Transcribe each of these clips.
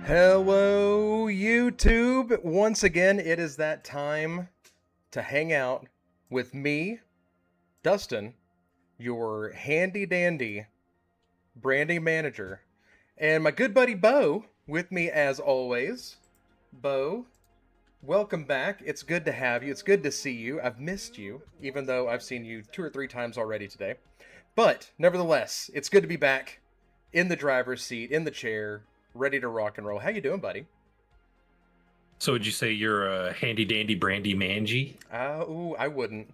Hello, YouTube. Once again, it is that time to hang out with me, Dustyn, your handy dandy branding manager, and my good buddy Beau with me as always. Beau, welcome back. It's good to have you. It's good to see you. I've missed you, even though I've seen you 2 or 3 times already today. But nevertheless, it's good to be back in the driver's seat, in the chair, ready to rock and roll. How you doing, buddy? So would you say you're a handy dandy brandy mangy? Ooh, I wouldn't.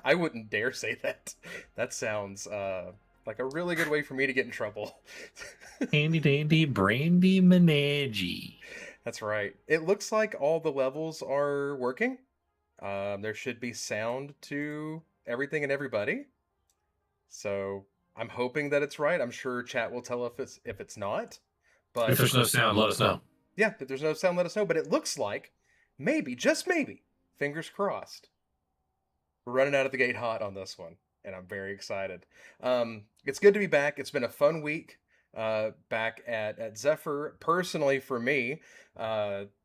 I wouldn't dare say that. That sounds like a really good way for me to get in trouble. Handy dandy brandy managi. That's right. It looks like all the levels are working. There should be sound to everything and everybody. So I'm hoping that it's right. I'm sure chat will tell if it's not. But If there's no sound, let us know. yeah, if there's no sound, let us know. But it looks like maybe, just maybe, fingers crossed, we're running out of the gate hot on this one, and I'm very excited. It's good to be back. It's been a fun week back at Zephyr. Personally, for me,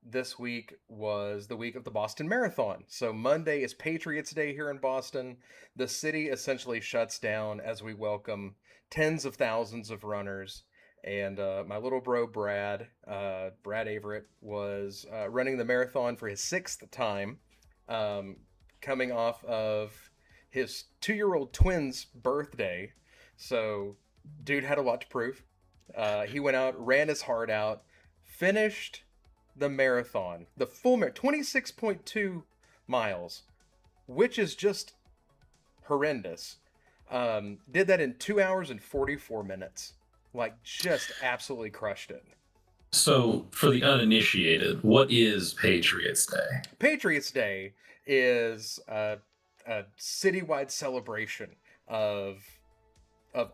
this week was the week of the Boston Marathon. So Monday is Patriots Day here in Boston. The city essentially shuts down as we welcome tens of thousands of runners. And my little bro Brad Averett was running the marathon for his 6th time, coming off of his 2-year-old twin's birthday. So, dude had a lot to prove. He went out, ran his heart out, finished the marathon, the full 26.2 miles, which is just horrendous. Did that in 2 hours and 44 minutes. Like, just absolutely crushed it. So, for the uninitiated, what is Patriots Day? Patriots Day is a citywide celebration of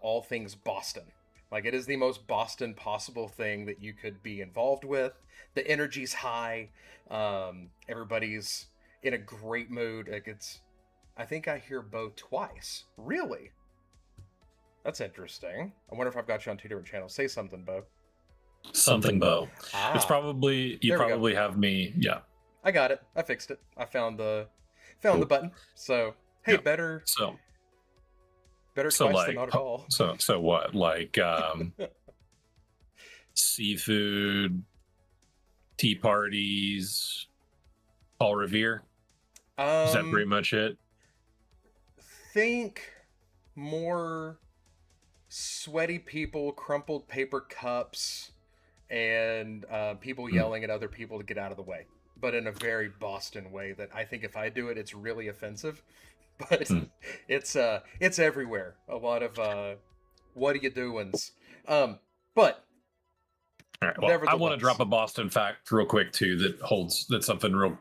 all things Boston. Like, it is the most Boston possible thing that you could be involved with. The energy's high. Everybody's in a great mood. Like, I think I hear Beau twice. Really? That's interesting. I wonder if I've got you on 2 different channels. Say something, Beau. Something Beau. It's Ah, probably you there we go. probably have me. Yeah. I got it. I fixed it. I found the Cool. button. So hey, Yeah. better So twice than like not at all. so what? Like seafood, tea parties, Paul Revere? Is that pretty much it? Think more sweaty people, crumpled paper cups, and people yelling at other people to get out of the way, but in a very Boston way that I think if I do it, it's really offensive. But it's everywhere. A lot of what are you doings? But All right. Well, I want to nevertheless, drop a Boston fact real quick too that's something real,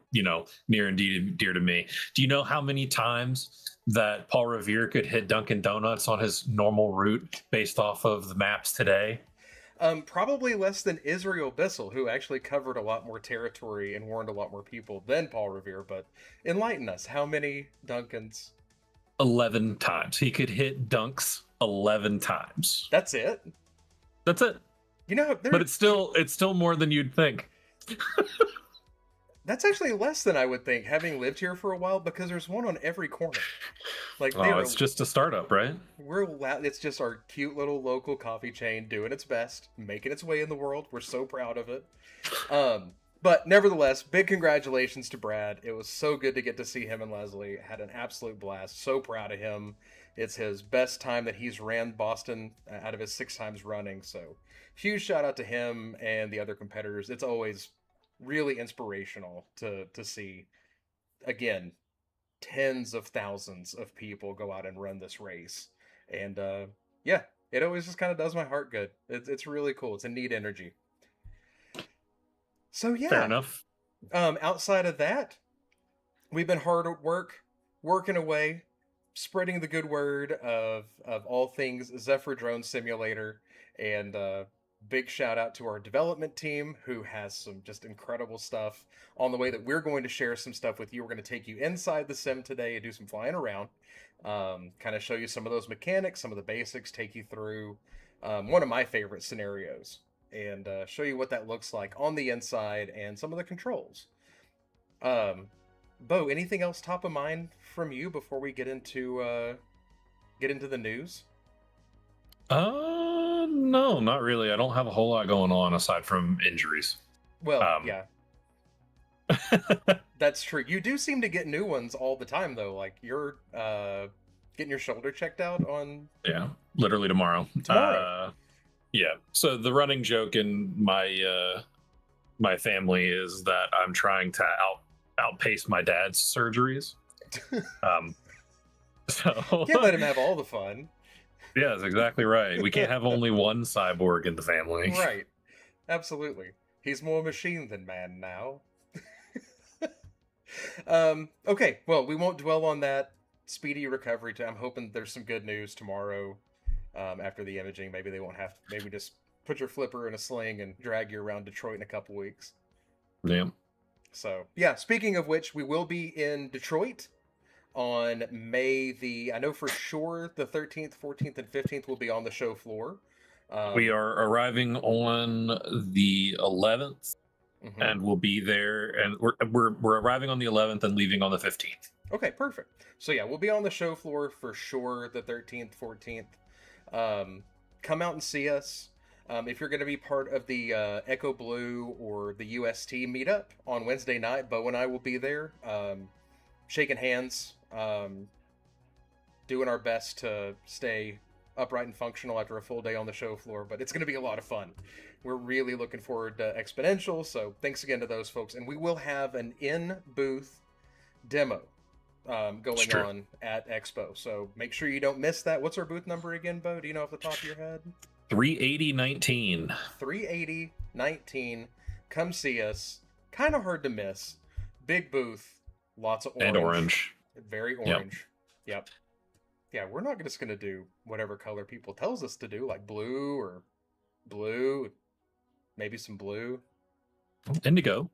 near and dear to me. Do you know how many times that Paul Revere could hit Dunkin' Donuts on his normal route based off of the maps today? probably less than Israel Bissell, who actually covered a lot more territory and warned a lot more people than Paul Revere. But enlighten us. How many Dunkins? 11 times. He could hit dunks 11 times. That's it. That's it. You know, But it's still more than you'd think. that's actually less than I would think, having lived here for a while, because there's one on every corner. Like, It's just a startup, right? it's just our cute little local coffee chain doing its best, making its way in the world. We're so proud of it. But nevertheless, big congratulations to Brad. It was so good to get to see him and Leslie. Had an absolute blast. So proud of him. It's his best time that he's ran Boston out of his 6 times running. So huge shout out to him and the other competitors. It's always really inspirational to see, again, tens of thousands of people go out and run this race. And yeah, it always just kind of does my heart good. It's really cool. It's a neat energy. So yeah, Fair enough. outside of that, we've been hard at work, working away, spreading the good word of all things Zephyr Drone Simulator, and big shout out to our development team who has some just incredible stuff on the way that we're going to share some stuff with you. We're going to take you inside the sim today and do some flying around, kind of show you some of those mechanics, some of the basics, take you through one of my favorite scenarios and show you what that looks like on the inside and some of the controls. Um, Beau, anything else top of mind from you before we get into the news? No, not really. I don't have a whole lot going on aside from injuries. Well, Um, yeah, that's true. You do seem to get new ones all the time, though. Like you're getting your shoulder checked out on yeah, literally tomorrow. tomorrow. Yeah. So the running joke in my family is that I'm trying to outpace my dad's surgeries. Um, so Can't let him have all the fun. yeah, that's exactly right. We can't have only one cyborg in the family. Right. Absolutely. He's more machine than man now. Okay, well, we won't dwell on that. Speedy recovery. I'm hoping there's some good news tomorrow after the imaging. Maybe they won't have. Maybe just put your flipper in a sling and drag you around Detroit in a couple weeks. Yeah. So, yeah, speaking of which, we will be in Detroit on I know for sure the 13th, 14th, and 15th will be on the show floor. We are arriving on the 11th, mhm. and we'll be there. And we're arriving on the 11th and leaving on the 15th. Okay, perfect. So yeah, we'll be on the show floor for sure the 13th, 14th. Come out and see us. If you're going to be part of the Echo Blue or the UST meetup on Wednesday night, Beau and I will be there, shaking hands, doing our best to stay upright and functional after a full day on the show floor. But it's going to be a lot of fun. We're really looking forward to Exponential. So thanks again to those folks. And we will have an in-booth demo going on at Expo. So make sure you don't miss that. What's our booth number again, Beau? Do you know off the top of your head? 38019. 38019. Come see us. Kind of hard to miss. Big booth. Lots of orange. And orange. Very orange. Yep. Yeah, we're not just going to do whatever color people tells us to do, like blue or blue. Maybe some blue. Indigo.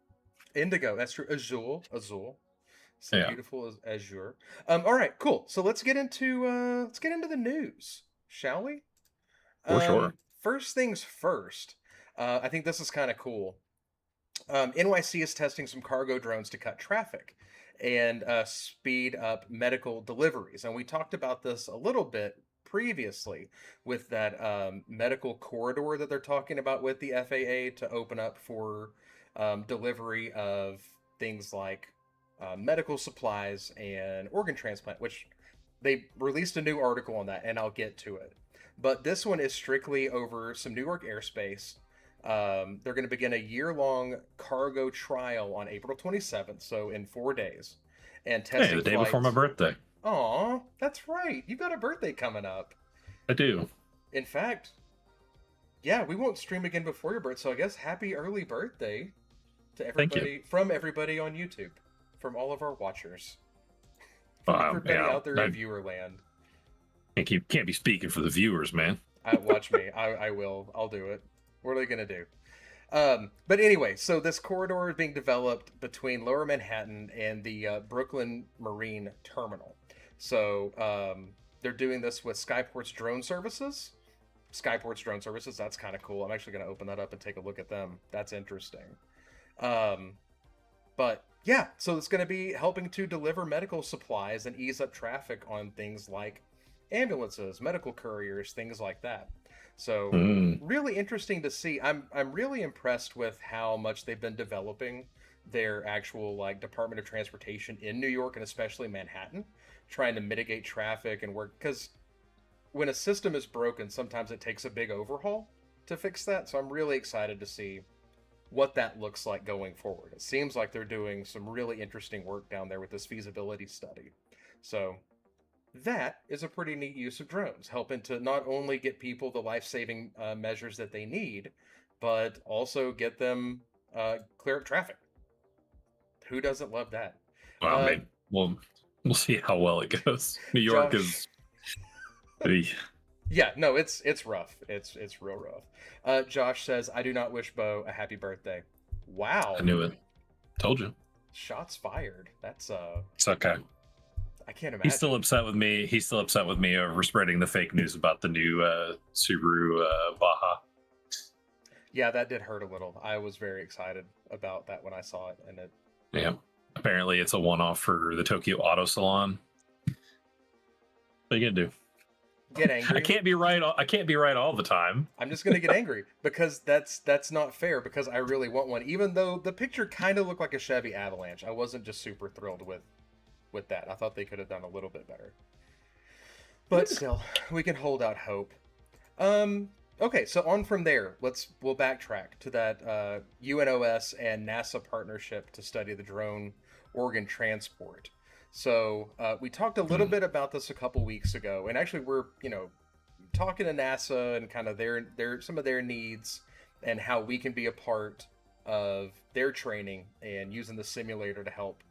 Indigo. That's true. Azul. So Yeah. beautiful as azure. All right, cool. So let's get into the news, shall we? For sure. First things first. I think this is kind of cool. NYC is testing some cargo drones to cut traffic and speed up medical deliveries. And we talked about this a little bit previously with that medical corridor that they're talking about with the FAA to open up for delivery of things like medical supplies and organ transplant, which they released a new article on that, and I'll get to it. But this one is strictly over some New York airspace. They're going to begin a year-long cargo trial on April 27th, so in 4 days. And testing the day before my birthday. Aw, that's right. You've got a birthday coming up. I do. In fact, yeah, we won't stream again before your birthday, so I guess happy early birthday to everybody from everybody on YouTube, from all of our watchers, from everybody out there in viewer land. Can't be speaking for the viewers, man. Watch me. I will. I'll do it. What are they going to do? But anyway, so this corridor is being developed between Lower Manhattan and the Brooklyn Marine Terminal. So they're doing this with Skyport's drone services. That's kind of cool. I'm actually going to open that up and take a look at them. That's interesting. But yeah, so it's going to be helping to deliver medical supplies and ease up traffic on things like ambulances, medical couriers, things like that. So really interesting to see. I'm really impressed with how much they've been developing their actual like Department of Transportation in New York and especially Manhattan, trying to mitigate traffic and work, because when a system is broken, sometimes it takes a big overhaul to fix that. So I'm really excited to see what that looks like going forward. It seems like they're doing some really interesting work down there with this feasibility study. So that is a pretty neat use of drones, helping to not only get people the life-saving measures that they need, but also get them clear up traffic. Who doesn't love that? Maybe. We'll see how well it goes. New York is. Yeah, no, it's rough. It's real rough. Josh says, "I do not wish Beau a happy birthday." Wow. I knew it. Told you. Shots fired. That's It's okay. I can't imagine. He's still upset with me. Over spreading the fake news about the new Subaru Baja. Yeah, that did hurt a little. I was very excited about that when I saw it, and it. Yeah. Apparently, it's a one-off for the Tokyo Auto Salon. What are you gonna do? Get I angry. can't be right. I can't be right all the time. I'm just gonna get angry because that's not fair. Because I really want one, even though the picture kind of looked like a Chevy Avalanche. I wasn't just super thrilled with that. I thought they could have done a little bit better. But still, we can hold out hope. Um, okay, so on from there, we'll backtrack to that UNOS and NASA partnership to study the drone organ transport. So we talked a little Mm, bit about this a couple weeks ago, and actually we're talking to NASA and kind of their some of their needs and how we can be a part of their training and using the simulator to help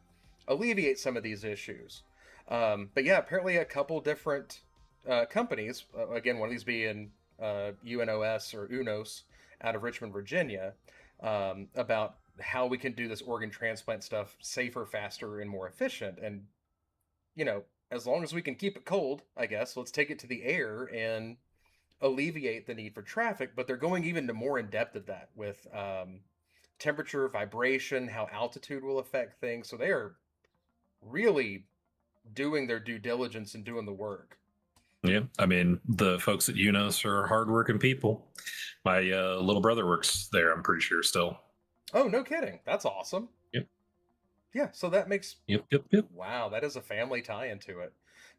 alleviate some of these issues. But yeah, apparently a couple different companies, again, one of these being UNOS or UNOS out of Richmond, Virginia, about how we can do this organ transplant stuff safer, faster, and more efficient. And, you know, as long as we can keep it cold, I guess, let's take it to the air and alleviate the need for traffic. But they're going even to more in depth of that with temperature, vibration, how altitude will affect things. So they are really doing their due diligence and doing the work. yeah, I mean the folks at UNOS are hardworking people. My little brother works there. I'm pretty sure still. Oh, no kidding. That's awesome. Yep. Yeah, so that makes Yep. Yep. Yep. wow, that is a family tie into it.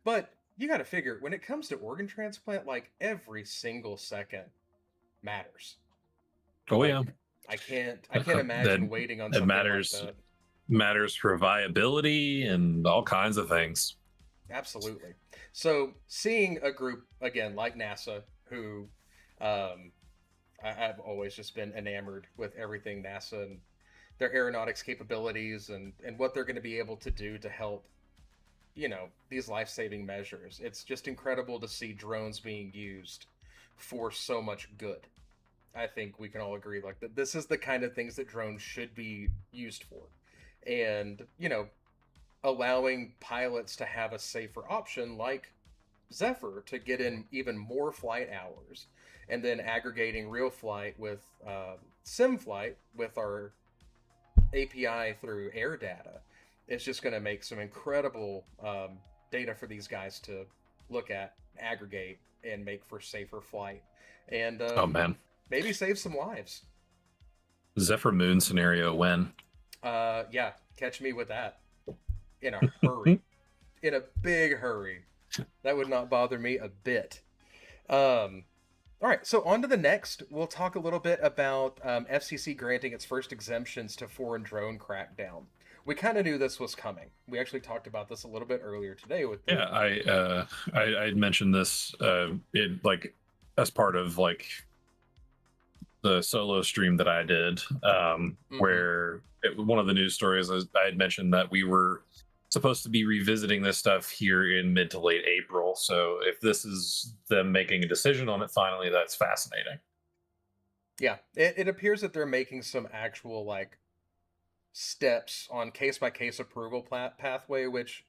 But you got to figure when it comes to organ transplant, like every single second matters. Oh Like yeah. I can't imagine That waiting on that something like matters that. matters for viability and all kinds of things. Absolutely. So seeing a group again like NASA, who um, I've always just been enamored with everything NASA and their aeronautics capabilities and what they're going to be able to do to help these life-saving measures. It's just incredible to see drones being used for so much good. I think we can all agree like that this is the kind of things that drones should be used for. And allowing pilots to have a safer option like Zephyr to get in even more flight hours, and then aggregating real flight with sim flight with our API through air data. It's just going to make some incredible data for these guys to look at, aggregate, and make for safer flight, and Oh man, maybe save some lives. Zephyr Moon scenario when? Yeah, catch me with that in a hurry, in a big hurry. That would not bother me a bit. Um, all right, so on to the next. We'll talk a little bit about FCC granting its first exemptions to foreign drone crackdown. We kind of knew this was coming. We actually talked about this a little bit earlier today with the. Yeah, I had mentioned this in like as part of like the solo stream that I did, Mhm. where one of the news stories I had mentioned that we were supposed to be revisiting this stuff here in mid to late April. So if this is them making a decision on it finally, that's fascinating. Yeah, it appears that they're making some actual like steps on case by case approval pathway, which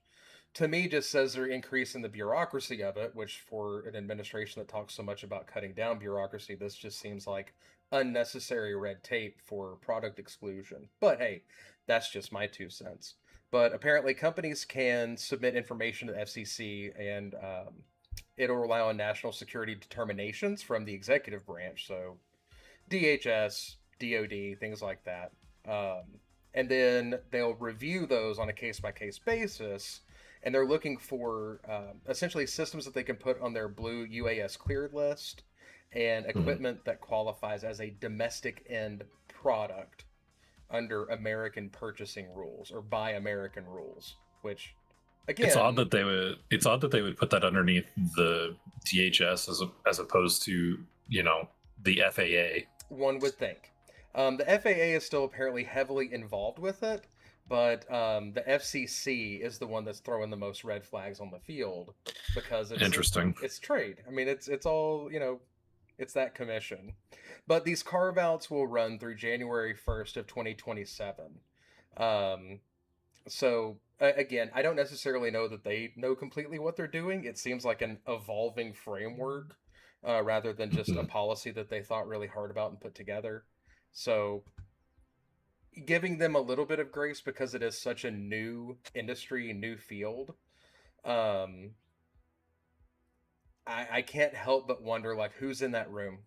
to me just says they're increasing the bureaucracy of it, which for an administration that talks so much about cutting down bureaucracy, this just seems like unnecessary red tape for product exclusion. But hey, that's just my 2 cents. But apparently, companies can submit information to the FCC, and it'll rely on national security determinations from the executive branch. So DHS, DoD, things like that. And then they'll review those on a case by case basis. And they're looking for essentially systems that they can put on their blue UAS cleared list and Mhm. equipment that qualifies as a domestic end product under American purchasing rules or by American rules, which It's odd again, that they would. It's odd that they would put that underneath the DHS as opposed to the FAA. one would think. The FAA is still apparently heavily involved with it, but the FCC is the one that's throwing the most red flags on the field because Interesting. it's trade. I mean, it's all it's that commission. But these carve outs will run through January 1st of 2027. Um, so again, I don't necessarily know that they know completely what they're doing. It seems like an evolving framework rather than just a Mhm. policy that they thought really hard about and put together. So giving them a little bit of grace because it is such a new industry, new field. Um, I can't help but wonder like who's in that room,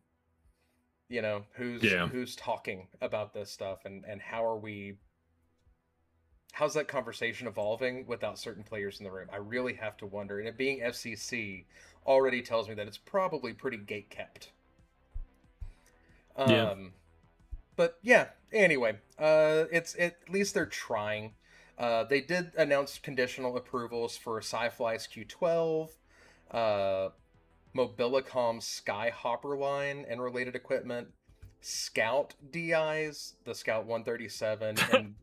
Yeah. who's talking about this stuff, and how's that conversation evolving without certain players in the room? I really have to wonder. And it being FCC already tells me that it's probably pretty gate kept. Yeah. Um, but yeah, anyway, it's at least they're trying. They did announce conditional approvals for Sci-Fly's Q12, uh, Mobilicom's Skyhopper line and related equipment, Scout DIs, the Scout 137, and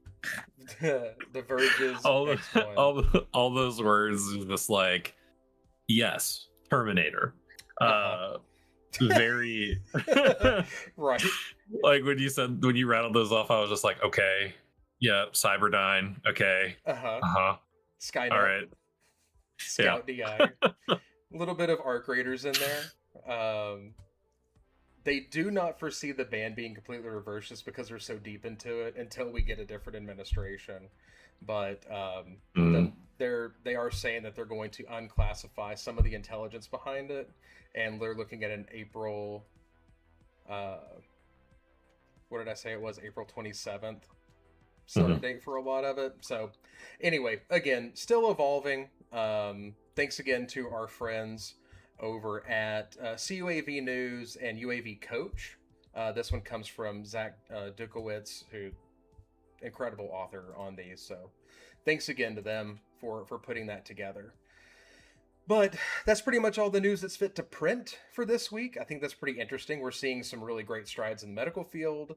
the Verge's all X1. all those words is just like, yes, Terminator. Uh Uh very huh. Right. like when you rattled those off, I was just like, okay, yeah, Cyberdyne, okay, Uh huh. uh-huh, all Skynet, right, yeah. Scout DI. A little bit of Arc Raiders in there. They do not foresee the ban being completely reversed just because they're so deep into it until we get a different administration. But Mm, they are saying that they're going to unclassify some of the intelligence behind it, and they're looking at an April. Uh, what did I say? It was April 27th start mhm. date for a lot of it. So, anyway, again, still evolving. Thanks again to our friends over at CUAV News and UAV Coach. This one comes from Zach Dukowitz, who incredible author on these. So, thanks again to them for putting that together. But that's pretty much all the news that's fit to print for this week. I think that's pretty interesting. We're seeing some really great strides in the medical field,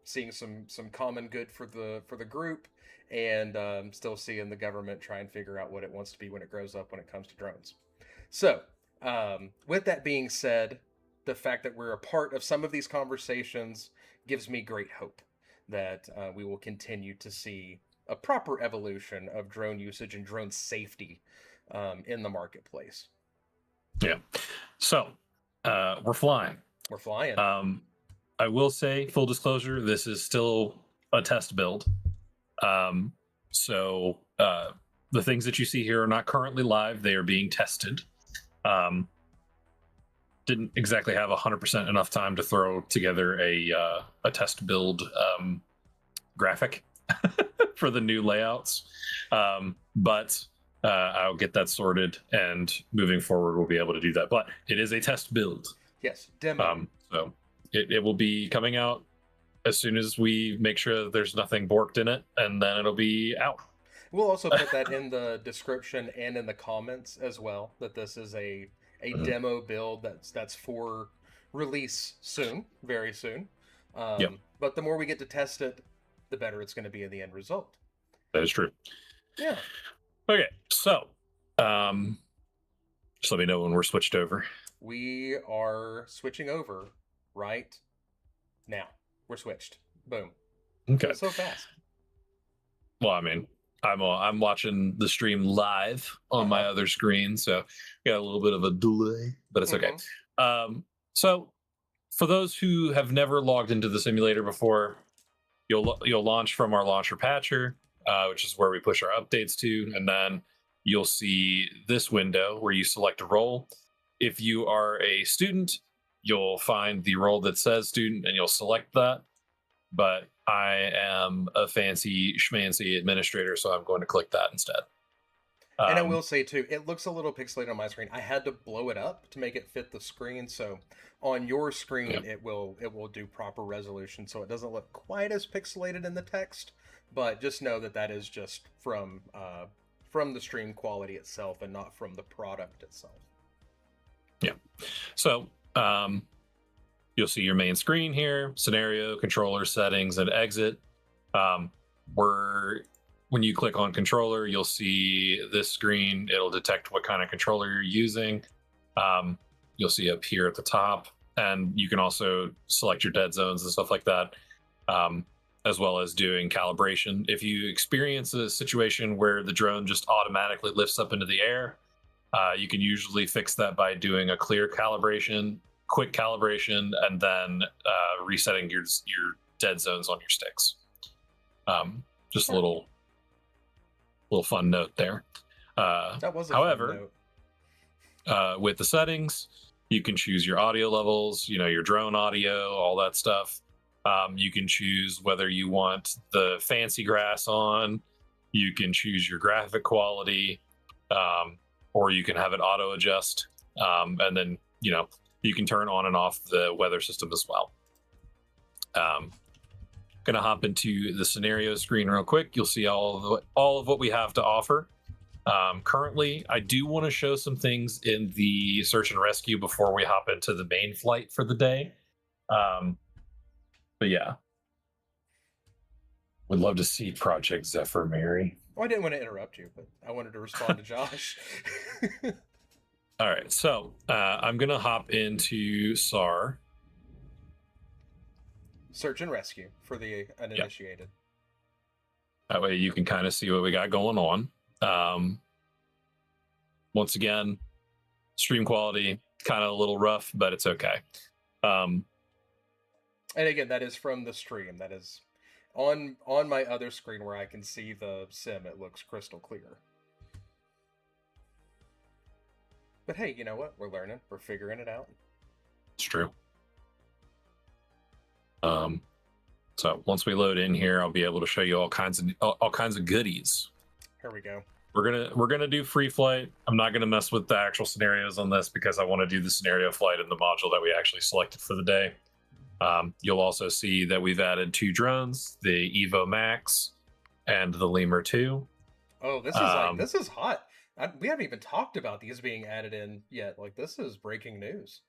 seeing some common good for the group, and still seeing the government try and figure out what it wants to be when it grows up when it comes to drones. So, with that being said, the fact that we're a part of some of these conversations gives me great hope that we will continue to see a proper evolution of drone usage and drone safety in the marketplace. Yeah. So we're flying. We're flying. I will say, full disclosure, this is still a test build. So the things that you see here are not currently live; they are being tested. Um, didn't exactly have 100% enough time to throw together a test build graphic for the new layouts, but I'll get that sorted, and moving forward, we'll be able to do that. But it is a test build, Yes, demo. so it will be coming out as soon as we make sure that there's nothing borked in it, and then it'll be out. We'll also put that in the description and in the comments as well. That this is a Mhm. demo build that's for release soon, very soon. Yep, But the more we get to test it, the better it's going to be in the end result. that is true. Yeah. Okay, so just let me know when we're switched over. We are switching over right now. We're switched. Boom. Okay. It's so fast. Well, I mean, I'm watching the stream live on my other screen, so got a little bit of a delay, but it's okay. So for those who have never logged into the simulator before, you'll launch from our launcher patcher, which is where we push our updates to, and then you'll see this window where you select a role. If you are a student, you'll find the role that says student and you'll select that. But I am a fancy schmancy administrator, so I'm going to click that instead. And I will say too, it looks a little pixelated on my screen. I had to blow it up to make it fit the screen, so on your screen Yeah. it will do proper resolution, so it doesn't look quite as pixelated in the text. But just know that that is just from the stream quality itself and not from the product itself. Yeah. So you'll see your main screen here, scenario, controller settings, and exit. When you click on controller, you'll see this screen. It'll detect what kind of controller you're using. You'll see up here at the top, and you can also select your dead zones and stuff like that, as well as doing calibration. If you experience a situation where the drone just automatically lifts up into the air, You can usually fix that by doing a clear calibration, quick calibration, and then resetting your dead zones on your sticks. Just a little fun note there. That was a However, fun note. with the settings, you can choose your audio levels, your drone audio, all that stuff. You can choose whether you want the fancy grass on. You can choose your graphic quality, or you can have it auto adjust, and then you can turn on and off the weather system as well. Gonna hop into the scenario screen real quick. You'll see all of what we have to offer. Currently, I do want to show some things in the search and rescue before we hop into the main flight for the day. But yeah, would love to see Project Zephyr, Mary. Well, I didn't want to interrupt you, but I wanted to respond to Josh. All right, so I'm gonna hop into SAR. Search and rescue for the uninitiated. That way you can kind of see what we got going on. Once again, stream quality kind of a little rough, but it's okay. And again, that is from the stream. That is on my other screen where I can see the sim. It looks crystal clear. But hey, you know what? We're learning. We're figuring it out. It's true. So once we load in here, I'll be able to show you all kinds of goodies. Here we go. We're gonna do free flight. I'm not gonna mess with the actual scenarios on this because I want to do the scenario flight in the module that we actually selected for the day. You'll also see that we've added 2 drones, the Evo Max and the Lemur 2. Oh, this is hot. We haven't even talked about these being added in yet. Like, this is breaking news.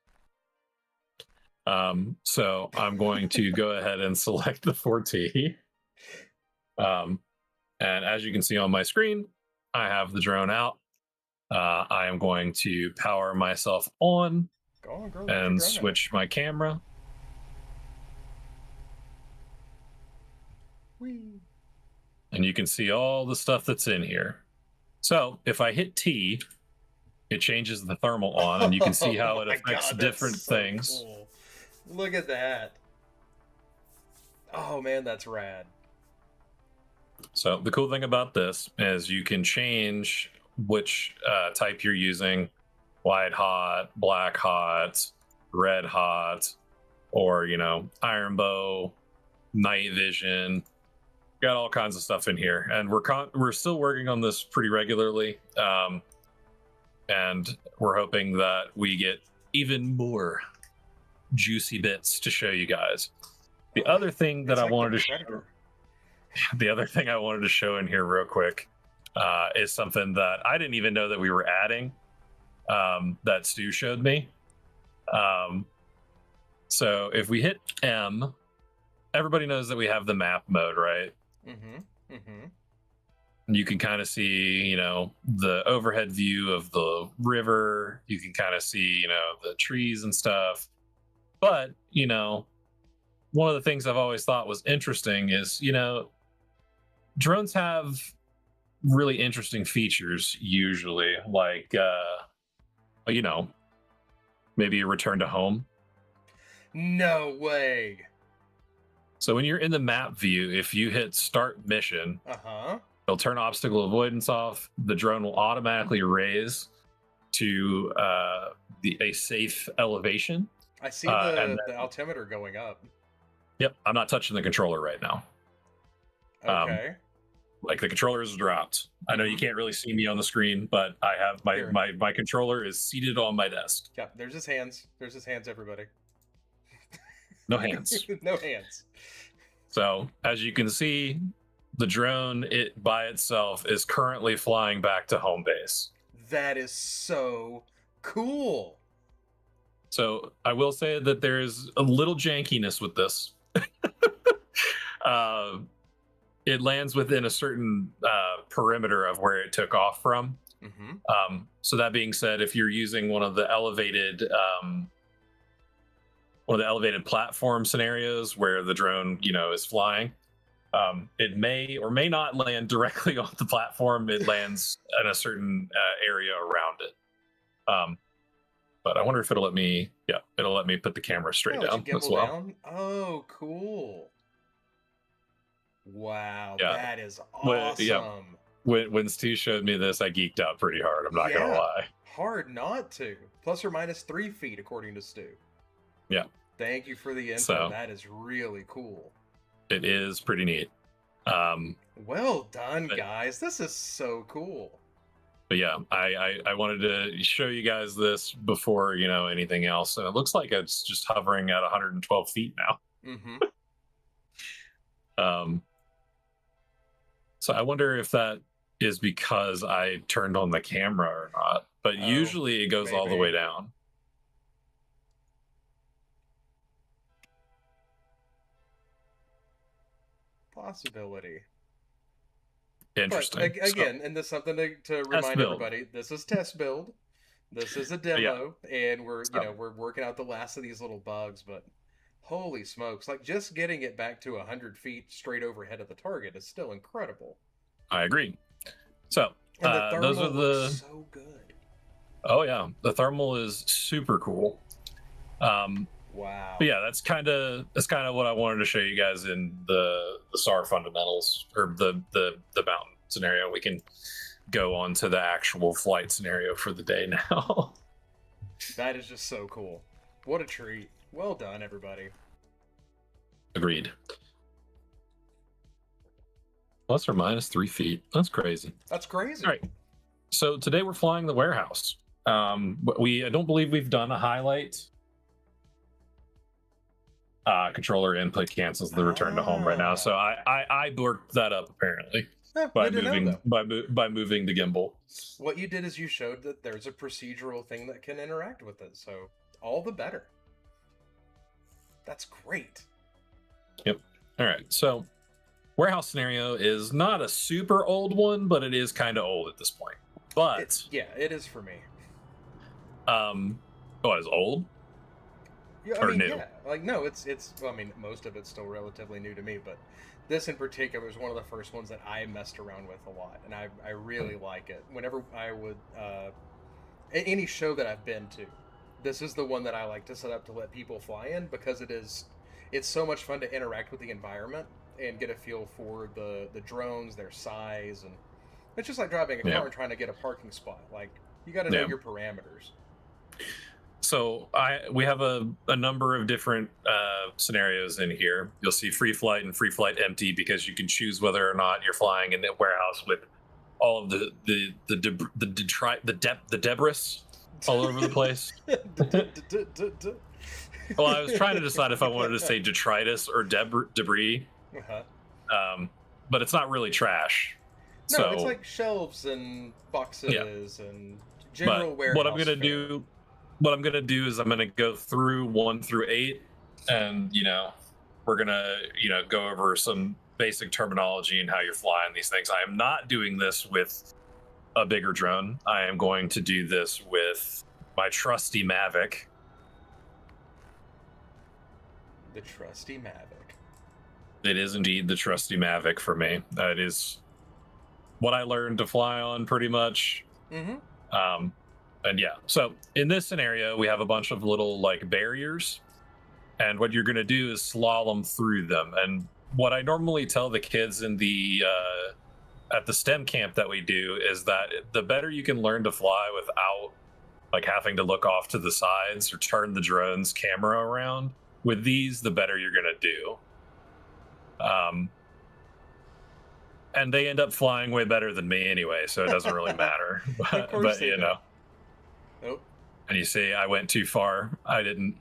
So I'm going to go ahead and select the 4T. And as you can see on my screen, I have the drone out. I am going to power myself on, girl, and switch my camera. Whee. And you can see all the stuff that's in here. So if I hit T, it changes the thermal on, and you can see how it affects different things. Cool. Look at that. Oh man, that's rad. So the cool thing about this is you can change which type you're using: white hot, black hot, red hot, or iron bow, night vision. Got all kinds of stuff in here, and we're still working on this pretty regularly, and we're hoping that we get even more juicy bits to show you guys. The other thing that I wanted to show, the other thing I wanted to show in here real quick, is something that I didn't even know that we were adding, that Stu showed me. So if we hit M, everybody knows that we have the map mode, right? You can kind of see, the overhead view of the river. You can kind of see, the trees and stuff. But, one of the things I've always thought was interesting is, drones have really interesting features usually, like, maybe a return to home. No way. So when you're in the map view, if you hit start mission, it'll turn obstacle avoidance off. The drone will automatically raise to a safe elevation. I see the altimeter going up. Yep, I'm not touching the controller right now. Okay. Like the controller is dropped. I know you can't really see me on the screen, but I have my controller is seated on my desk. Yeah, there's his hands. There's his hands, everybody. No hands. No hands. So as you can see, the drone by itself is currently flying back to home base. That is so cool. So I will say that there's a little jankiness with this. It lands within a certain perimeter of where it took off from. So that being said, if you're using one of the elevated platform scenarios where the drone, is flying, it may or may not land directly on the platform. It lands in a certain area around it. Um, but I wonder if it'll let me. Yeah, it'll let me put the camera straight Oh, let you down as gimbal well. down? Oh, cool. Wow, Yeah. that is Yeah. awesome. When Stu showed me this, I geeked out pretty hard. I'm not gonna Yeah, lie. hard not to. Plus or minus 3 feet, according to Stu. Yeah. Thank you for the info. So That is really cool. it is pretty neat. Well done, but, guys. This is so cool. but yeah, I wanted to show you guys this before anything else, and it looks like it's just hovering at 112 feet now. Mm-hmm. So I wonder if that is because I turned on the camera or not. But usually it goes all the way maybe. down. Possibility. Interesting. But again, and this is something to remind build. everybody: this is test build. This is a demo, and we're working out the last of these little bugs. But holy smokes! Like just getting it back to 100 feet straight overhead of the target is still incredible. I agree. So And the thermal those are looks so good. Oh yeah, the thermal is super cool. Wow. But yeah, that's kind of what I wanted to show you guys in the SAR fundamentals, or the mountain scenario. We can go on to the actual flight scenario for the day now. That is just so cool. What a treat. Well done, everybody. Agreed. Plus or minus 3 feet. That's crazy. That's crazy. All right. So today we're flying the warehouse. I don't believe we've done a highlight. Controller input cancels the return to home right now, so I worked that up apparently by moving the gimbal. What you did is you showed that there's a procedural thing that can interact with it, so all the better. That's great. Yep. All right. So warehouse scenario is not a super old one, but it is kind of old at this point. But it is for me. It's old. Yeah, or new? Yeah, like no, it's. Well, I mean, most of it's still relatively new to me, but this in particular is one of the first ones that I messed around with a lot, and I really like it. Whenever I would any show that I've been to, this is the one that I like to set up to let people fly in because it's so much fun to interact with the environment and get a feel for the drones, their size, and it's just like driving a car and trying to get a parking spot. Like you got to know your parameters. So we have a number of different scenarios in here. You'll see free flight and free flight empty because you can choose whether or not you're flying in the warehouse with all of the debris all over the place. Well, I was trying to decide if I wanted to say detritus or debris, but it's not really trash. No, so it's like shelves and boxes and general warehouse. What I'm gonna do is I'm gonna go through 1 through 8, and we're gonna go over some basic terminology and how you're flying these things. I am not doing this with a bigger drone. I am going to do this with my trusty Mavic. The trusty Mavic. It is indeed the trusty Mavic for me. That is what I learned to fly on pretty much. Mm-hmm. And yeah, so in this scenario, we have a bunch of little like barriers, and what you're going to do is slalom through them. And what I normally tell the kids in the at the STEM camp that we do is that the better you can learn to fly without like having to look off to the sides or turn the drone's camera around with these, the better you're going to do. And they end up flying way better than me anyway, so it doesn't really matter. but Nope. And you see, I went too far. I didn't.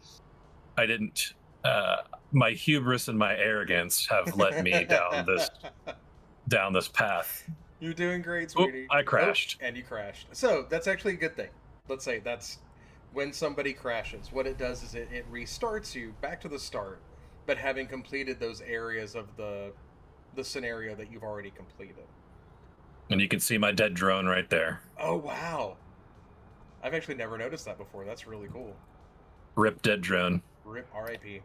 My hubris and my arrogance have led me down this path. You're doing great, sweetie. I crashed. And you crashed. So that's actually a good thing. Let's say that's when somebody crashes. What it does is it restarts you back to the start, but having completed those areas of the scenario that you've already completed. And you can see my dead drone right there. Oh wow. I've actually never noticed that before. That's really cool. Rip dead drone. Rip RIP.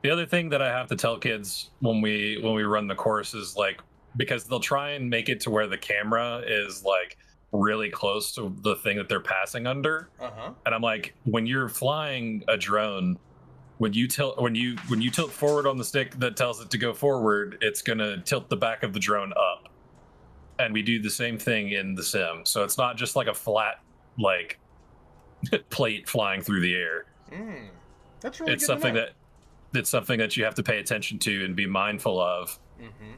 The other thing that I have to tell kids when we run the course is like, because they'll try and make it to where the camera is like really close to the thing that they're passing under. Uh-huh. And I'm like, when you're flying a drone, when you tilt forward on the stick that tells it to go forward, it's gonna tilt the back of the drone up. And we do the same thing in the sim. So it's not just like a flat like plate flying through the air. Mm. That's really It's good to something know. that it's something that you have to pay attention to and be mindful of. Mm-hmm.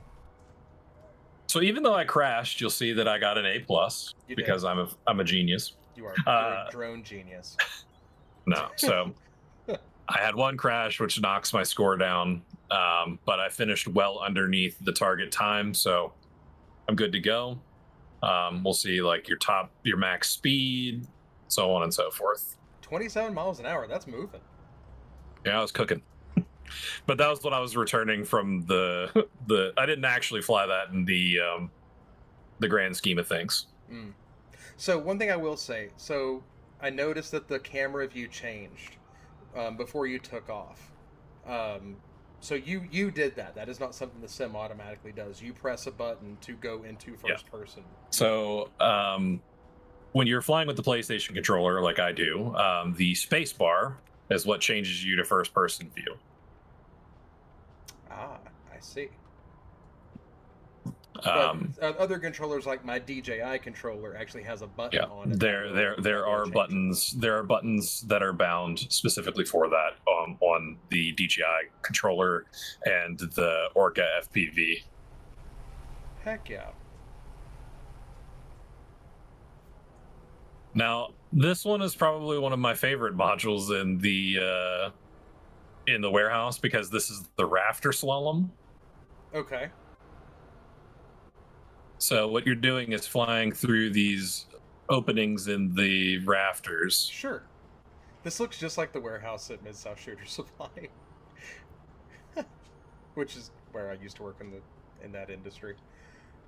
So even though I crashed, you'll see that I got an A plus You did. because I'm a genius. You're a drone genius. No, so I had one crash, which knocks my score down, but I finished well underneath the target time, so I'm good to go. We'll see like your max speed, so on and so forth. 27 miles an hour. That's moving. Yeah, I was cooking. But that was when I was returning from the I didn't actually fly that in the grand scheme of things. Mm. So one thing I will say, so I noticed that the camera view changed before you took off. So you did that. That is not something the sim automatically does. You press a button to go into first person. So when you're flying with the PlayStation controller, like I do, the space bar is what changes you to first person view. Ah, I see. Um, But other controllers, like my DJI controller, actually has a button yeah, on it. there are buttons. There are buttons that are bound specifically for that on the DJI controller and the Orca FPV. Heck yeah. Now, this one is probably one of my favorite modules in the warehouse because this is the rafter slalom. Okay. So what you're doing is flying through these openings in the rafters. Sure. This looks just like the warehouse at Mid-South Shooter Supply. Which is where I used to work in that industry.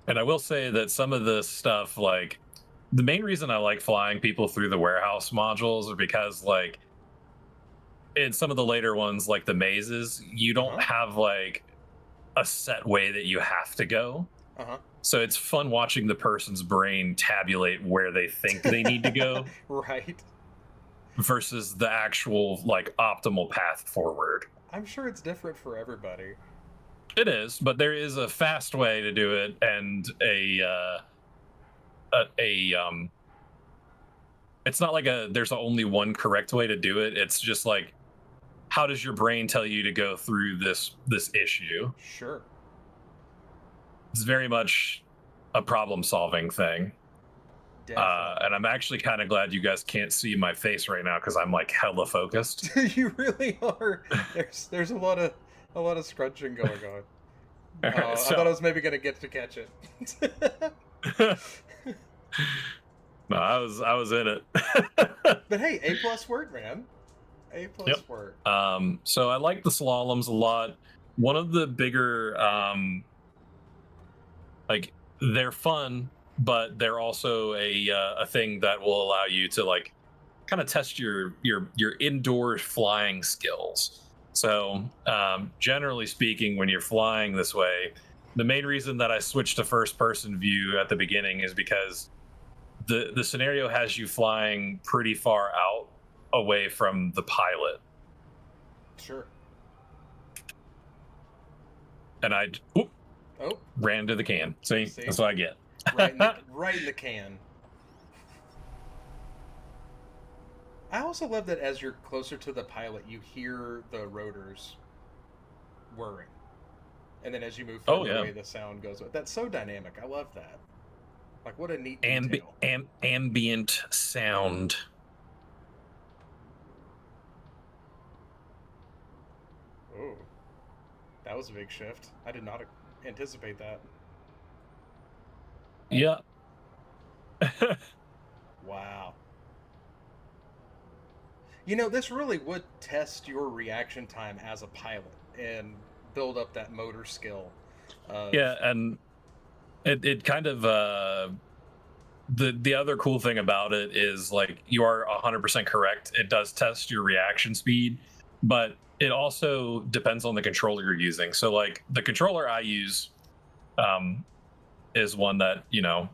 And I will say that some of the stuff, like the main reason I like flying people through the warehouse modules are because like in some of the later ones, like the mazes, you don't have like a set way that you have to go. Uh-huh. So it's fun watching the person's brain tabulate where they think they need to go Right. versus the actual like optimal path forward. I'm sure it's different for everybody. It is, but there is a fast way to do it and it's not like there's only one correct way to do it. It's just like how does your brain tell you to go through this issue? Sure. It's very much a problem solving thing. And I'm actually kind of glad you guys can't see my face right now because I'm like hella focused. You really are. There's a lot of scrunching going on. Right, I thought I was maybe gonna get to catch it. No, I was in it. But hey, A+ work, man. A+ work. So I like the slaloms a lot. One of the bigger like they're fun, but they're also a thing that will allow you to like kind of test your indoor flying skills. So generally speaking, when you're flying this way, the main reason that I switched to first person view at the beginning is because the scenario has you flying pretty far out away from the pilot. Sure. And I ran to the can. See? That's what I get. Right in the can. I also love that as you're closer to the pilot, you hear the rotors whirring. And then as you move further away, the sound goes. That's so dynamic. I love that. Like, what a neat detail. Ambient sound. Oh, that was a big shift. I did not anticipate that. Yeah. Wow. You know, this really would test your reaction time as a pilot and build up that motor skill. Yeah, and it kind of the other cool thing about it is like you are 100% correct. It does test your reaction speed, but it also depends on the controller you're using. So like the controller I use is one that, you know,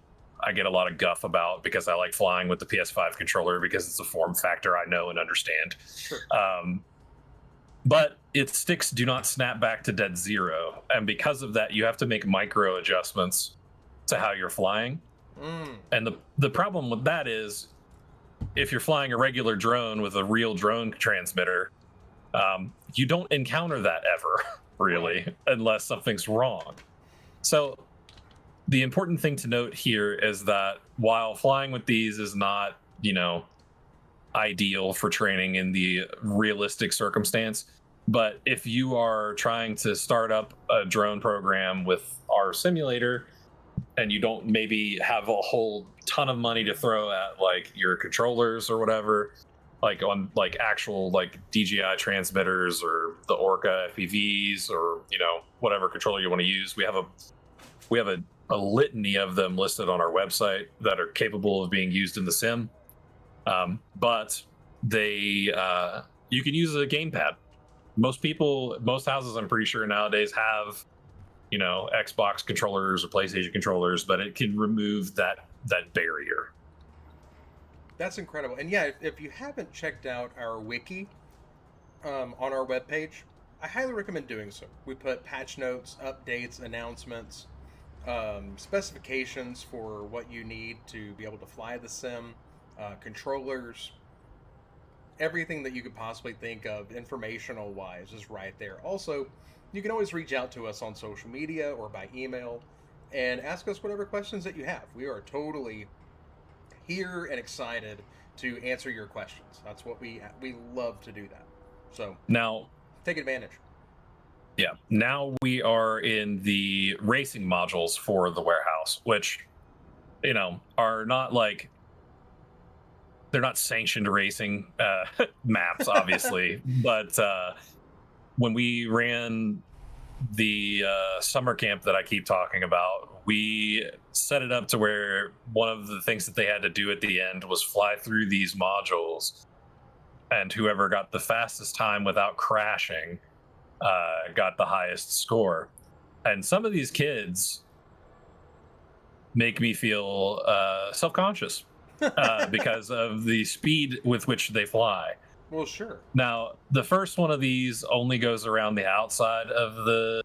I get a lot of guff about because I like flying with the PS5 controller because it's a form factor I know and understand. Sure. But its sticks do not snap back to dead zero, and because of that, you have to make micro adjustments to how you're flying. Mm. And the problem with that is, if you're flying a regular drone with a real drone transmitter, you don't encounter that ever, really, unless something's wrong. So the important thing to note here is that while flying with these is not, ideal for training in the realistic circumstance, but if you are trying to start up a drone program with our simulator and you don't maybe have a whole ton of money to throw at like your controllers or whatever, like on like actual like DJI transmitters or the Orca FPVs or whatever controller you want to use, we have a litany of them listed on our website that are capable of being used in the sim. But they you can use a gamepad. Most houses, I'm pretty sure nowadays have Xbox controllers or PlayStation controllers, but it can remove that barrier. That's incredible. And yeah, if you haven't checked out our wiki on our webpage, I highly recommend doing so. We put patch notes, updates, announcements, specifications for what you need to be able to fly the sim, controllers, everything that you could possibly think of informational wise is right there. Also, you can always reach out to us on social media or by email and ask us whatever questions that you have. We are totally here and excited to answer your questions. That's what we love to do that. So Now, take advantage. yeah, now we are in the racing modules for the warehouse, which are not like, they're not sanctioned racing maps, obviously. But when we ran the summer camp that I keep talking about, we set it up to where one of the things that they had to do at the end was fly through these modules, and whoever got the fastest time without crashing got the highest score. And some of these kids make me feel self-conscious because of the speed with which they fly. Well, sure. Now, the first one of these only goes around the outside of the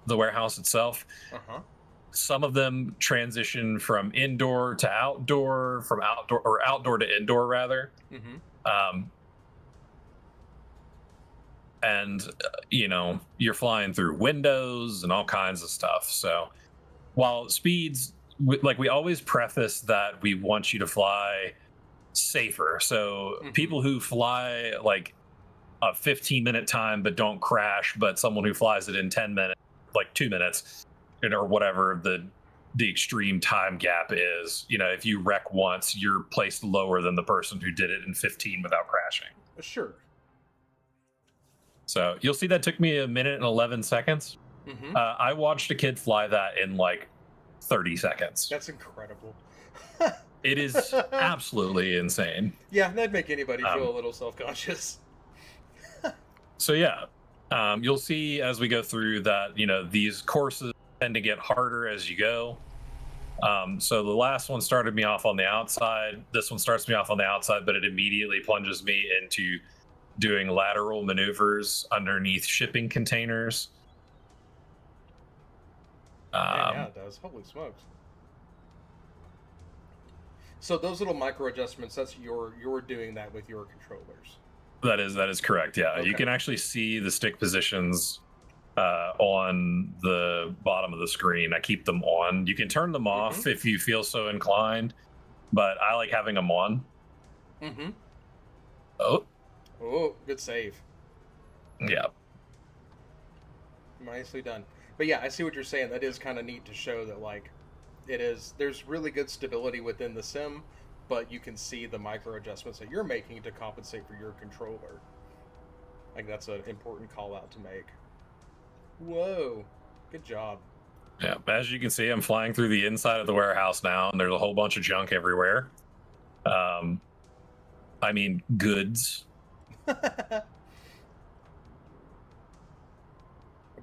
warehouse itself. Uh-huh. Some of them transition from indoor to outdoor, from outdoor to indoor rather. Mm-hmm. And you're flying through windows and all kinds of stuff. So while speeds, like, we always preface that we want you to fly safer. So people who fly like a 15-minute time but don't crash, but someone who flies it in 10 minutes, like 2 minutes, or whatever the extreme time gap is, if you wreck once, you're placed lower than the person who did it in 15 without crashing. Sure. So you'll see that took me 1 minute and 11 seconds. Mm-hmm. I watched a kid fly that in like 30 seconds. That's incredible. It is absolutely insane. Yeah, that'd make anybody feel a little self-conscious. So yeah, you'll see as we go through that, these courses tend to get harder as you go. So the last one started me off on the outside. This one starts me off on the outside, but it immediately plunges me into doing lateral maneuvers underneath shipping containers. Yeah, it does. Holy smokes. So those little micro adjustments, that's you're doing that with your controllers. That is correct. Yeah, Okay. You can actually see the stick positions on the bottom of the screen. I keep them on. You can turn them off if you feel so inclined, but I like having them on. Mm-hmm. Oh, good save. yeah. Nicely done. But yeah, I see what you're saying. That is kind of neat to show that, like, there's really good stability within the sim, but you can see the micro adjustments that you're making to compensate for your controller. Like, that's an important call out to make. Whoa, good job. Yeah, as you can see, I'm flying through the inside of the warehouse now, and there's a whole bunch of junk everywhere. I mean, goods. A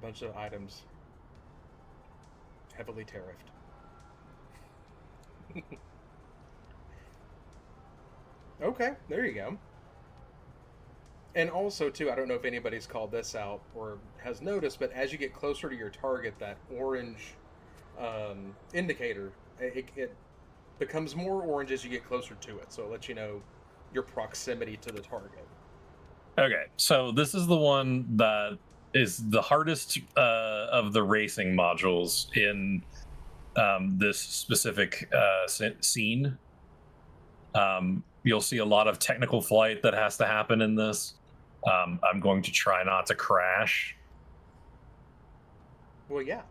bunch of items. heavily tariffed. Okay, there you go. And also, too, I don't know if anybody's called this out or has noticed, but as you get closer to your target, that orange indicator, it becomes more orange as you get closer to it. So it lets you know your proximity to the target. Okay, so this is the one that is the hardest of the racing modules in this specific scene. You'll see a lot of technical flight that has to happen in this. I'm going to try not to crash. Well, yeah,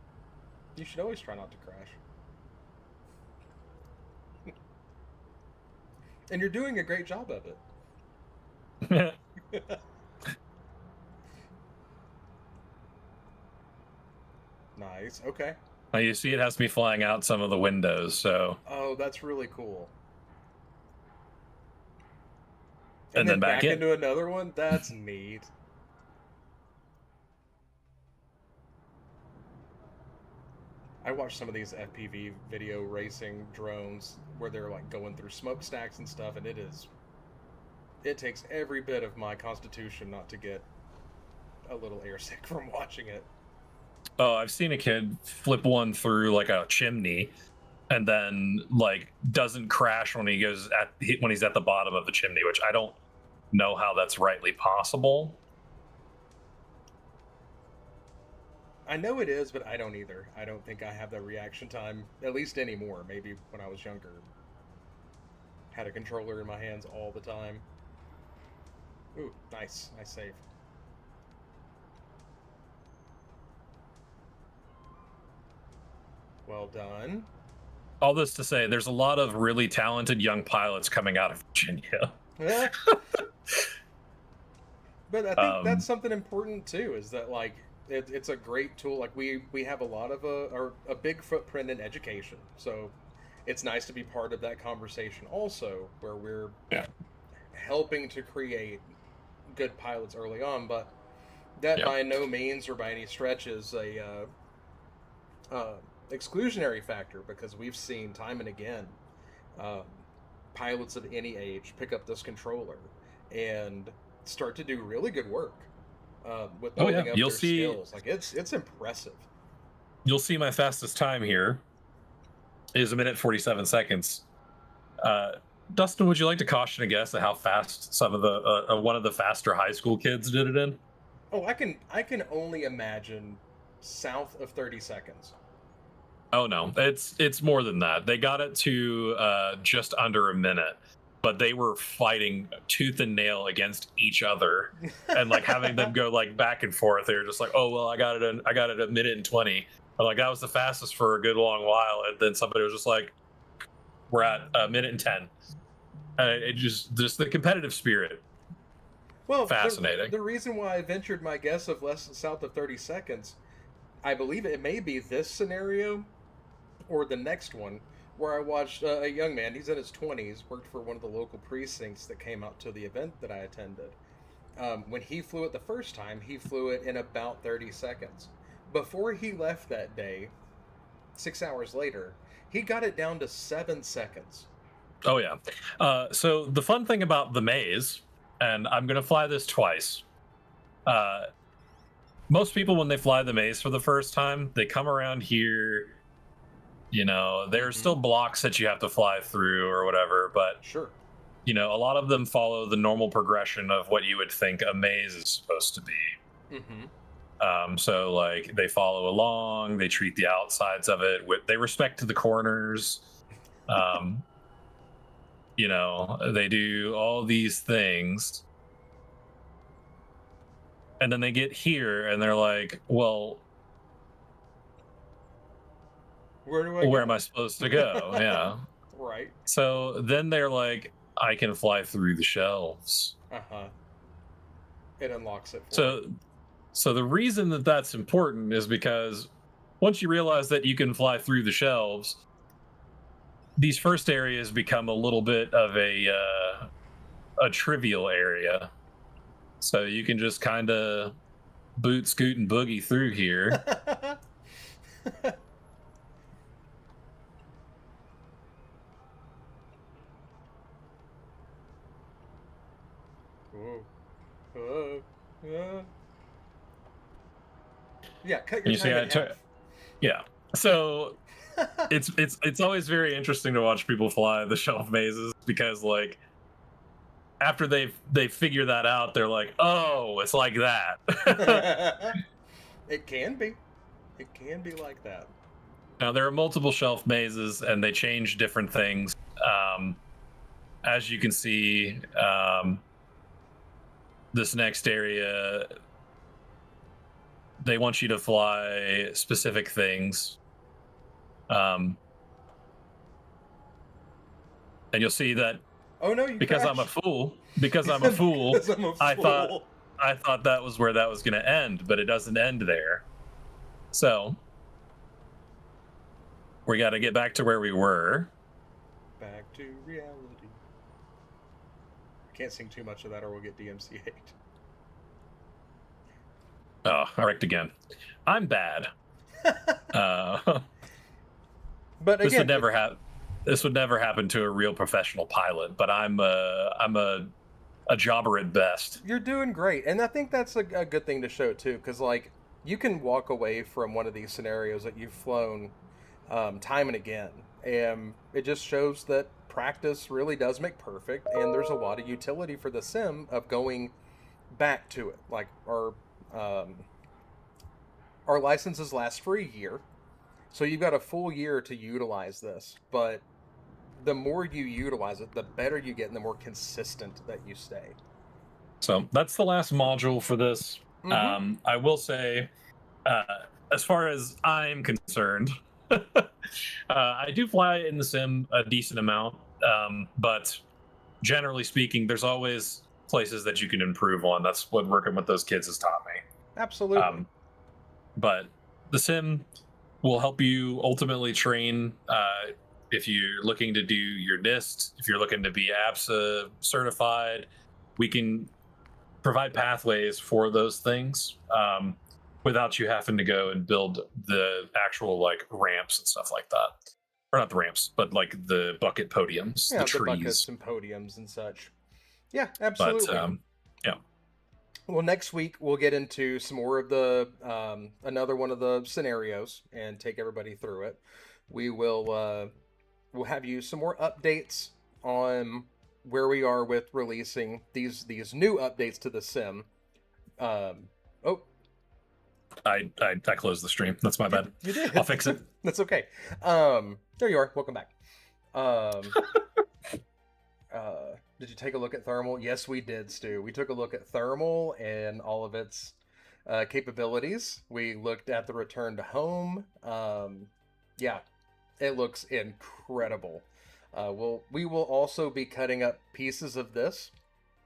you should always try not to crash. And you're doing a great job of Now it. Nice. Okay. you see, it has me flying out some of the windows, so. Oh, that's really cool. And then then back in. into another one? That's neat. I watched some of these FPV video racing drones where they're like going through smokestacks and stuff, and it takes every bit of my constitution not to get a little airsick from watching it. Oh, I've seen a kid flip one through like a chimney, and then like doesn't crash when when he's at the bottom of the chimney, which I don't know how that's rightly possible. I know it is, but I don't either. I don't think I have that reaction time, at least anymore. Maybe when I was younger, had a controller in my hands all the time. Ooh, nice. Nice save. Well done. All this to say, there's a lot of really talented young pilots coming out of Virginia. Yeah. But I think that's something important too, is that like it's a great tool. Like we have a lot of a big footprint in education, so it's nice to be part of that conversation also, where we're helping to create good pilots early on. But that by no means or by any stretch is a exclusionary factor, because we've seen time and again pilots of any age pick up this controller and start to do really good work with building up their skills. Like it's impressive. You'll see my fastest time here is 1:47. Dustyn, would you like to caution a guess at how fast some of the one of the faster high school kids did it in? Oh, I can only imagine south of 30 seconds. Oh no, it's more than that. They got it to just under a minute, but they were fighting tooth and nail against each other, and like having them go like back and forth. They were just like, "Oh well, I got it at 1:20." But like that was the fastest for a good long while, and then somebody was just like, "We're at 1:10." It just the competitive spirit. Well, fascinating. The reason why I ventured my guess of less than south of 30 seconds, I believe it may be this scenario or the next one, where I watched a young man, he's in his 20s, worked for one of the local precincts that came out to the event that I attended. When he flew it the first time, he flew it in about 30 seconds. Before he left that day, 6 hours later, he got it down to 7 seconds. Oh, yeah. So the fun thing about the maze, and I'm going to fly this twice. Most people, when they fly the maze for the first time, they come around here. You know, there's still blocks that you have to fly through or whatever, but sure, you know, a lot of them follow the normal progression of what you would think a maze is supposed to be. So like they follow along, they treat the outsides of it with, they respect the corners. You know, they do all these things, and then they get here and they're like, well, where am I supposed to go? Yeah. Right. So then they're like, I can fly through the shelves. It unlocks it. So the reason that that's important is because once you realize that you can fly through the shelves, these first areas become a little bit of a trivial area. So you can just kind of boot, scoot, and boogie through here. uh. Yeah, cut And your you see, time in half. yeah. So it's always very interesting to watch people fly the shelf mazes because like after they figure that out, they're like, oh, it's like that. It can be. It can be like that. Now there are multiple shelf mazes, and they change different things. Um, as you can see, this next area, they want you to fly specific things. Um, and you'll see that Oh no, you because I'm a crashed. fool, because I'm a fool, Because I'm a I thought fool. I thought that was where that was going to end, but it doesn't end there. So we got to get back to where we were. Back to reality. I can't sing too much of that or we'll get DMCA'd. Oh, I wrecked again. I'm bad. But This would again, never happen. This would never happen to a real professional pilot. But I'm a jobber at best. you're doing great. And I think that's a good thing to show too, because like you can walk away from one of these scenarios that you've flown time and again. And it just shows that practice really does make perfect. And there's a lot of utility for the sim of going back to it. Like um, our licenses last for a year. So you've got a full year to utilize this. But the more you utilize it, the better you get and the more consistent that you stay. So that's the last module for this. Mm-hmm. I will say, uh, as far as I'm concerned, I do fly in the sim a decent amount, but generally speaking, there's always places that you can improve on. That's what working with those kids has taught me. Absolutely. But the sim will help you ultimately train if you're looking to do your NIST, if you're looking to be APSA certified. We can provide pathways for those things without you having to go and build the actual like ramps and stuff like that. Or not the ramps, but like the bucket podiums, the Yeah, the buckets trees. and podiums and such. Yeah, But absolutely. yeah, Well, next week we'll get into some more of the another one of the scenarios and take everybody through it. We will we'll have you some more updates on where we are with releasing these new updates to the sim. Oh, I closed the stream. That's my bad. you did. I'll fix it. That's okay. There you are. Welcome back. Um, did you take a look at thermal? Yes, we did, Stu. We took a look at thermal and all of its capabilities. We looked at the return to home. Yeah, it looks incredible. We will also be cutting up pieces of this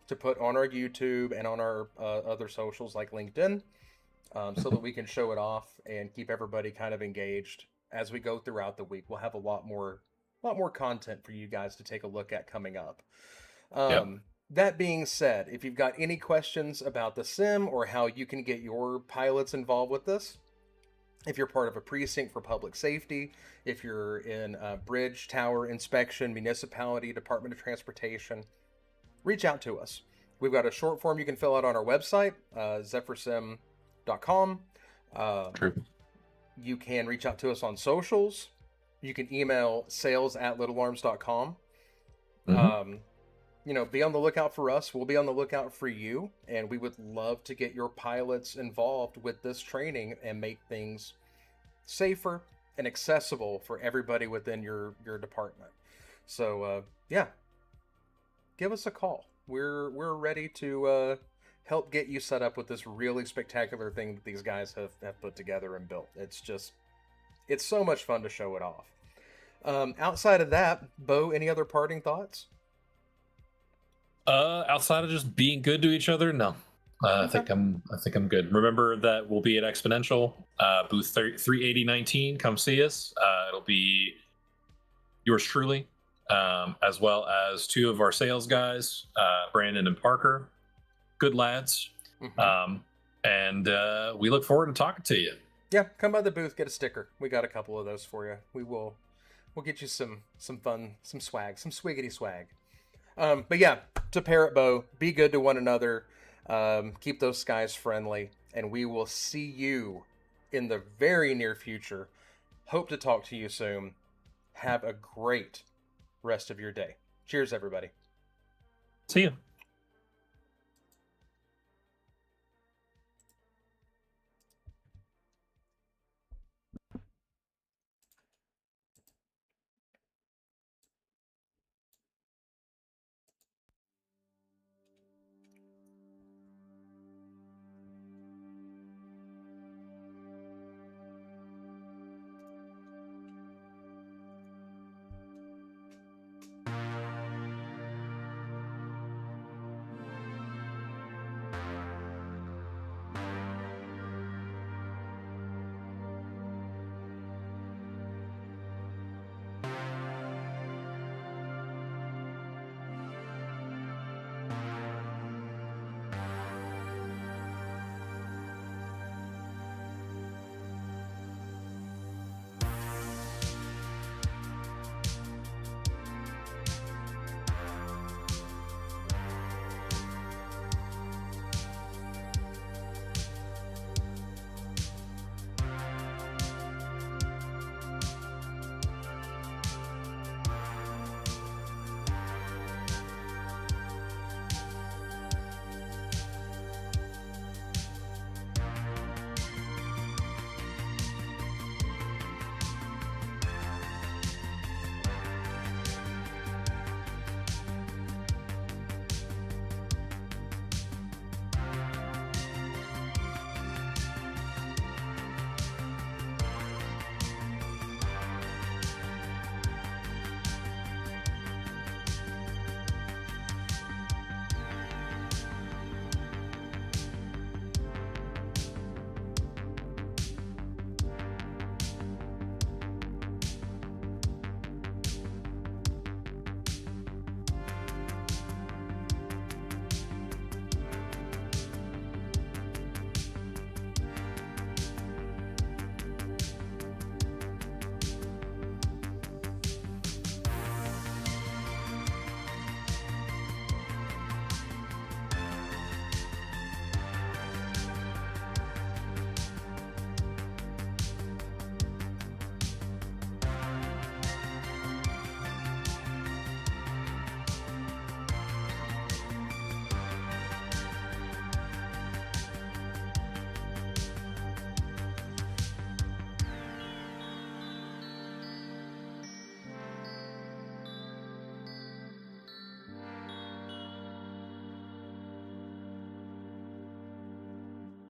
to put on our YouTube and on our other socials like LinkedIn, so that we can show it off and keep everybody kind of engaged as we go throughout the week. We'll have a lot more content for you guys to take a look at coming up. Yep. That being said, if you've got any questions about the sim or how you can get your pilots involved with this, if you're part of a precinct for public safety, if you're in a bridge, tower inspection, municipality, Department of Transportation, reach out to us. We've got a short form you can fill out on our website, zephyrsim.com. True. You can reach out to us on socials. You can email sales@littlearms.com. Mm-hmm. Be on the lookout for us. We'll be on the lookout for you. And we would love to get your pilots involved with this training and make things safer and accessible for everybody within your department. So, yeah, give us a call. We're ready to help get you set up with this really spectacular thing that these guys have put together and built. It's so much fun to show it off. Outside of that, Beau, any other parting thoughts? Outside of just being good to each other, no. I Okay. think I'm good. Remember that we'll be at Exponential, booth 38019. Come see us. It'll be yours truly, as well as two of our sales guys, Brandon and Parker. Good lads. Mm-hmm. And we look forward to talking to you. Yeah, come by the booth, get a sticker. We got a couple of those for you. We'll get you some fun, some swag, some swiggity swag. But yeah, to Parrot Bow, be good to one another. Keep those skies friendly, and we will see you in the very near future. Hope to talk to you soon. Have a great rest of your day. Cheers, everybody. See you.